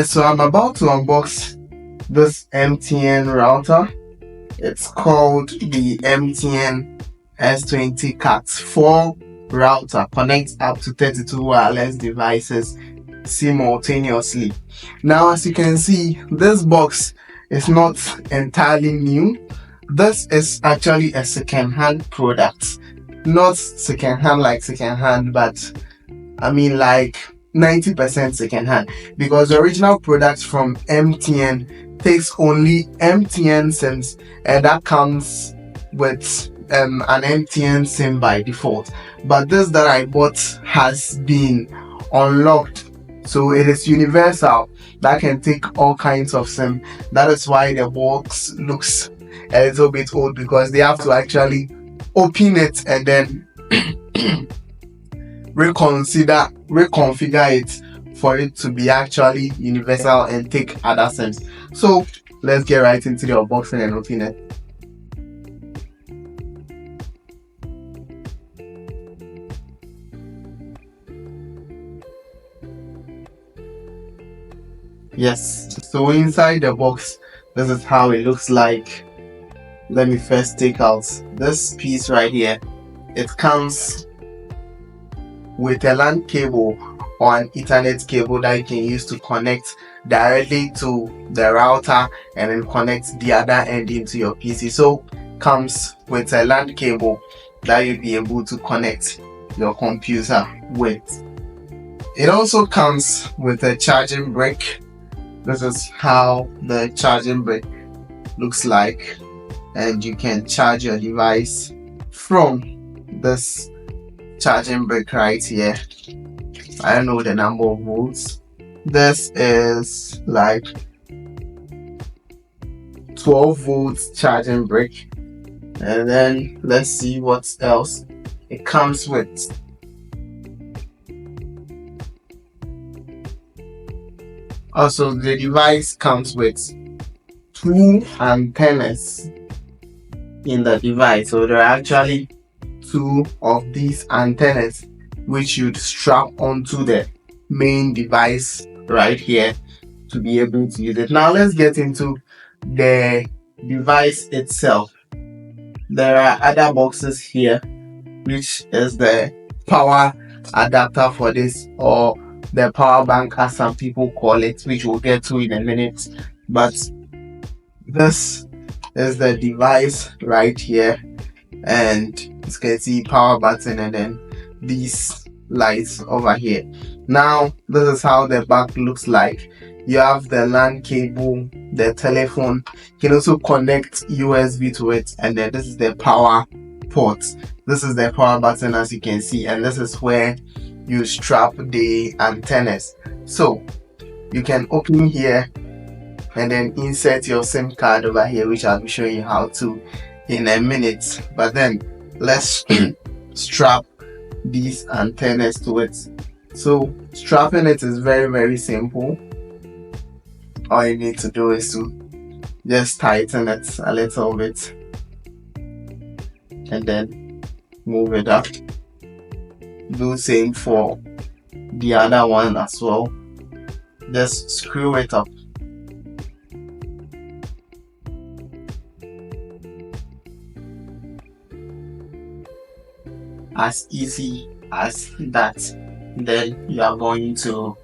So I'm about to unbox this MTN router. It's called the MTN ZLT CAT4 router. Connects up to 32 wireless devices simultaneously. Now, as you can see, this box is not entirely new. This is actually a second-hand product. Not second-hand like second-hand, but I mean like 90% second-hand, because the original product from MTN takes only MTN SIMs, and that comes with an MTN SIM by default. But this that I bought has been unlocked, so it is universal. That can take all kinds of SIM. That is why the box looks a little bit old, because they have to actually open it and then reconfigure it for it to be actually universal and take other SIMs. So let's get right into the unboxing and open it. Yes, so inside the box, this is how it looks like. Let me first take out this piece right here. It comes with a LAN cable or an Ethernet cable that you can use to connect directly to the router and then connect the other end into your PC. So comes with a LAN cable that you'll be able to connect your computer with. It also comes with a charging brick. This is how the charging brick looks like, and you can charge your device from this charging brick right here. I don't know the number of volts. This is like 12 volts charging brick. And then let's see what else it comes with. Also, the device comes with 2 antennas in the device. So there are actually 2 of these antennas which you'd strap onto the main device right here to be able to use it. Now let's get into the device itself. There are other boxes here, which is the power adapter for this, or the power bank as some people call it, which we'll get to in a minute. But this is the device right here, and you can see power button and then these lights over here. Now this is how the back looks like. You have the LAN cable, the telephone. You can also connect USB to it, and then this is the power port. This is the power button, as you can see, and this is where you strap the antennas. So you can open here and then insert your SIM card over here, which I'll be showing you how to in a minute. But then let's strap these antennas to it. So strapping it is very simple. All you need to do is to just tighten it a little bit and then move it up. Do the same for the other one as well. Just screw it up. As easy as that. Then you are going to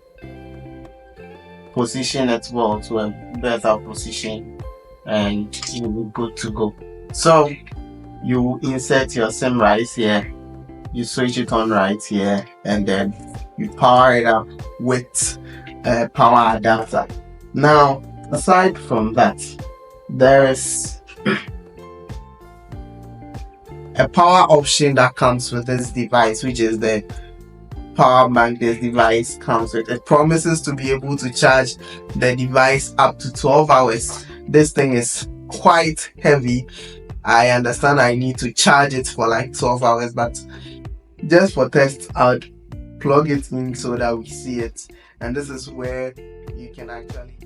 position it well to a better position, and you'll be good to go. So you insert your SIM right here, you switch it on right here, and then you power it up with a power adapter. Now, aside from that, there is a power option that comes with this device, which is the power bank this device comes with. It promises to be able to charge the device up to 12 hours. This thing is quite heavy. I understand I need to charge it for like 12 hours, but just for test, I'd plug it in so that we see it. And this is where you can actually